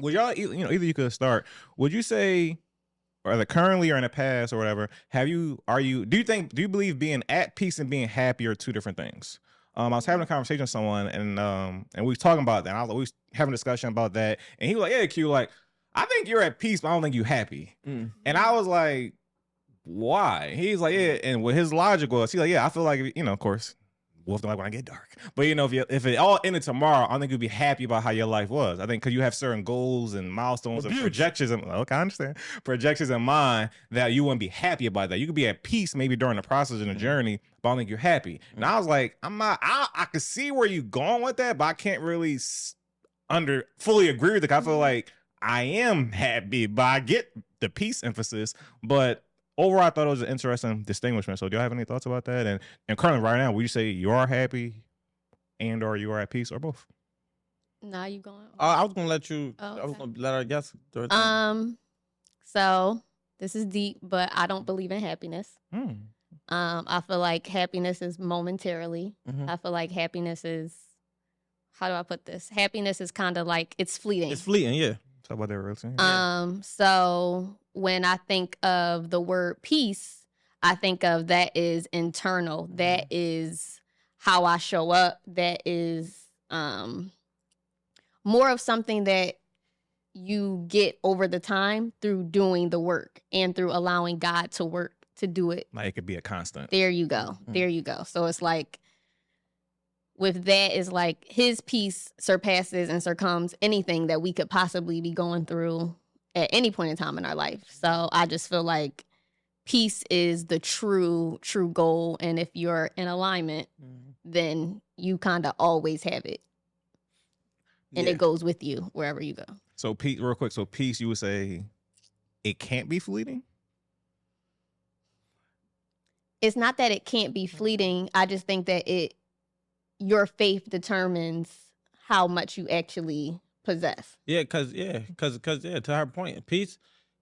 would y'all, either you could start. Would you say, either currently or in the past or whatever, do you believe being at peace and being happy are two different things? I was having a conversation with someone, and we was talking about that. And I was always having a discussion about that, and he was like, "Yeah, Q, like I think you're at peace, but I don't think you're happy." And I was like, "Why?" He's like, "Yeah," and what his logic was, he's like, "Yeah, I feel like of course." Wolf don't like when I get dark, but if it all ended tomorrow, I think you'd be happy about how your life was. I think because you have certain goals and milestones and projections. Okay, I understand projections in mind that you wouldn't be happy about that. You could be at peace maybe during the process and the journey, but I don't think you're happy. And I was like, I'm not. I could see where you're going with that, but I can't really fully agree with it. I feel like I am happy, but I get the peace emphasis, but. Overall, I thought it was an interesting distinguishment. So do y'all have any thoughts about that? And currently right now, would you say you are happy and or you are at peace or both? Nah, you going? I was gonna let you. Oh, okay. I was gonna let her guess. So this is deep, but I don't believe in happiness. I feel like happiness is momentarily. I feel like happiness is, how do I put this? Happiness is kind of like it's fleeting. It's fleeting, yeah. Talk about that real soon. So when I think of the word peace, I think of that is internal. That is how I show up. That is more of something that you get over the time through doing the work and through allowing God to work to do it. Like it could be a constant. There you go. There you go. So it's like, with that is like his peace surpasses and succumbs anything that we could possibly be going through at any point in time in our life. So I just feel like peace is the true goal. And if you're in alignment, then you kind of always have it. And it goes with you wherever you go. So peace, real quick. So peace, you would say it can't be fleeting? It's not that it can't be fleeting. I just think that your faith determines how much you actually possess. Because to her point, peace,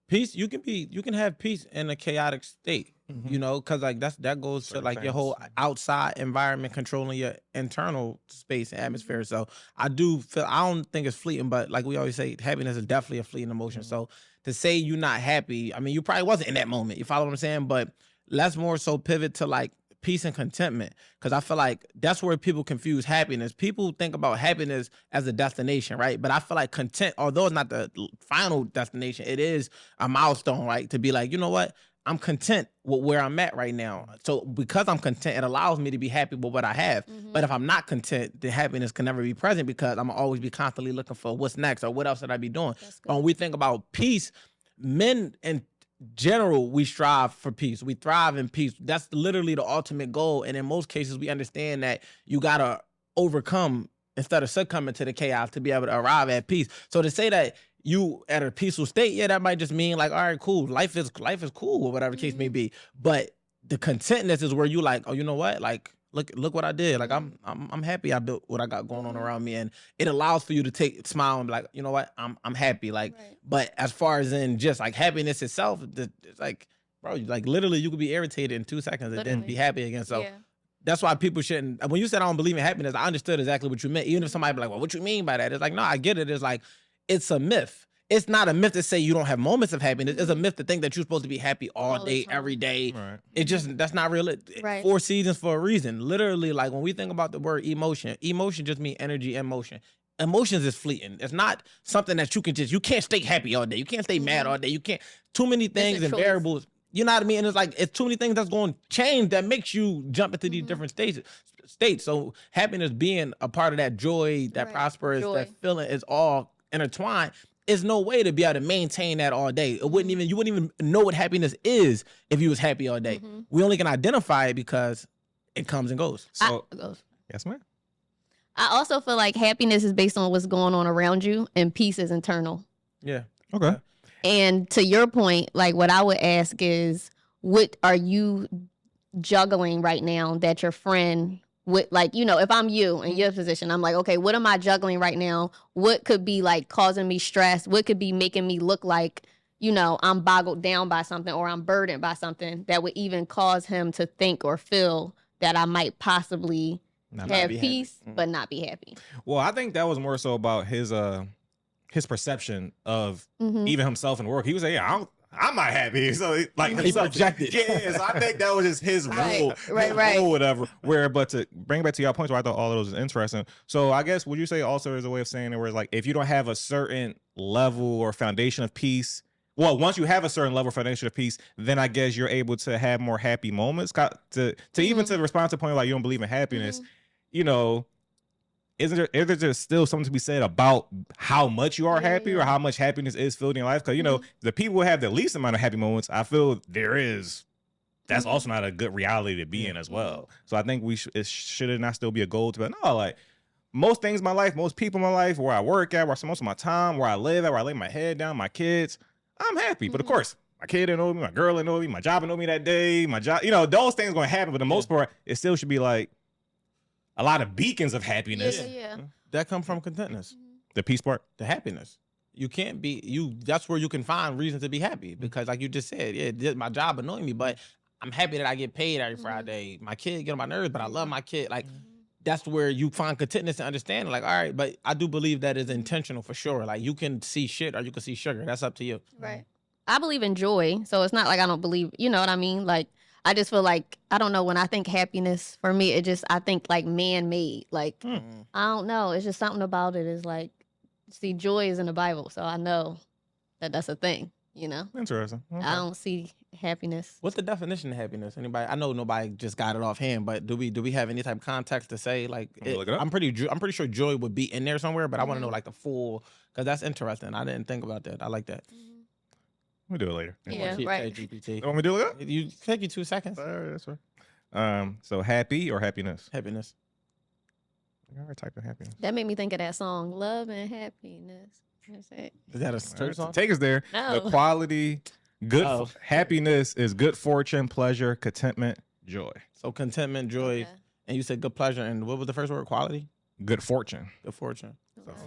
you can have peace in a chaotic state, because like that goes to like your whole outside environment controlling your internal space and atmosphere. So I don't think it's fleeting, but like we always say, happiness is definitely a fleeting emotion. So to say you're not happy, I mean, you probably wasn't in that moment. You follow what I'm saying? But let's more so pivot to like peace and contentment, because I feel like that's where people confuse happiness. People think about happiness as a destination, right? But I feel like content, although it's not the final destination, it is a milestone, right? To be like, you know what? I'm content with where I'm at right now. So because I'm content, it allows me to be happy with what I have. But if I'm not content, then happiness can never be present, because I'm always be constantly looking for what's next or what else should I be doing. But when we think about peace, men and general, we strive for peace. We thrive in peace. That's literally the ultimate goal. And in most cases, we understand that you gotta overcome instead of succumbing to the chaos to be able to arrive at peace. So to say that you at a peaceful state, that might just mean like, all right, cool, life is cool, or whatever the case may be. But the contentness is where you like, oh, you know what, like. Look what I did. Like I'm happy I built what I got going on around me, and it allows for you to smile and be like, you know what, I'm happy. Like, but as far as in just like happiness itself, it's like, bro, like literally you could be irritated in 2 seconds and then be happy again. So that's why people shouldn't. When you said I don't believe in happiness, I understood exactly what you meant. Even if somebody be like, well, what you mean by that? It's like, no, I get it. It's like, it's a myth. It's not a myth to say you don't have moments of happiness. It's a myth to think that you're supposed to be happy all day, every day. Right. It just, that's not real. 4 seasons for a reason. Literally, like when we think about the word emotion just means energy and motion. Emotions is fleeting. It's not something that you can't stay happy all day. You can't stay mad all day. You can't, too many things and variables. You know what I mean? And it's like, it's too many things that's going to change that makes you jump into these different states. So happiness being a part of that joy, that prosperous, that feeling is all intertwined. There's no way to be able to maintain that all day. You wouldn't even know what happiness is if you was happy all day. We only can identify it because it comes and goes. So, yes, ma'am. I also feel like happiness is based on what's going on around you, and peace is internal. Yeah. Okay. And to your point, like what I would ask is, what are you juggling right now that your friend would, like, you know, if I'm you in your position, I'm like, okay, what am I juggling right now? What could be like causing me stress? What could be making me look like, you know, I'm boggled down by something or I'm burdened by something that would even cause him to think or feel that I might possibly have peace, but not be happy. Well, I think that was more so about his his perception of Mhm. even himself in work. He was like, yeah, I'm not happy. So like He projected. Yeah, so I think that was just his role, Right. or whatever. But to bring back to your points, where I thought all of those was interesting. So I guess would you say also is a way of saying it where it's like if you don't have a certain level or foundation of peace, well, once you have a certain level of foundation of peace, then I guess you're able to have more happy moments. To even to respond to the point like you don't believe in happiness, you know. Is there just still something to be said about how much you are happy or how much happiness is filled in your life? Because, you know, the people who have the least amount of happy moments, I feel that's also not a good reality to be in as well. So I think should it not still be a goal to be like, no, like most things in my life, most people in my life, where I work at, where I spend most of my time, where I live at, where I lay my head down, my kids, I'm happy. But of course, my kid didn't know me, my girl didn't know me, my job didn't know me that day, my job, you know, those things going to happen. But the most part, it still should be like, a lot of beacons of happiness. Yeah. That come from contentness. The peace part. The happiness. You can't be that's where you can find reason to be happy. Because like you just said, yeah, my job annoying me, but I'm happy that I get paid every Friday. My kid get on my nerves, but I love my kid. Like that's where you find contentness and understanding. Like, all right, but I do believe that is intentional for sure. Like you can see shit or you can see sugar. That's up to you. Right. I believe in joy. So it's not like I don't believe, you know what I mean? Like I just feel like, I don't know, when I think happiness, for me, I think like man-made. Like, I don't know. It's just something about it is like, see, joy is in the Bible. So I know that that's a thing, you know? Interesting. Okay. I don't see happiness. What's the definition of happiness? Anybody? I know nobody just got it offhand, but do we have any type of context to say like? Look it up. I'm pretty sure joy would be in there somewhere, but I want to know like the full, because that's interesting. I didn't think about that. I like that. We'll do it later. Yeah, right. GPT. Want me to do it up? You take you 2 seconds. All right, that's right. So happy or happiness? Happiness. I already typed in happiness. That made me think of that song, Love and Happiness. That's it. Is that a church song? Take us there. No. The quality, happiness is good fortune, pleasure, contentment, joy. So contentment, joy, Okay. and you said good pleasure, and what was the first word? Quality. Good fortune. Good fortune. Okay.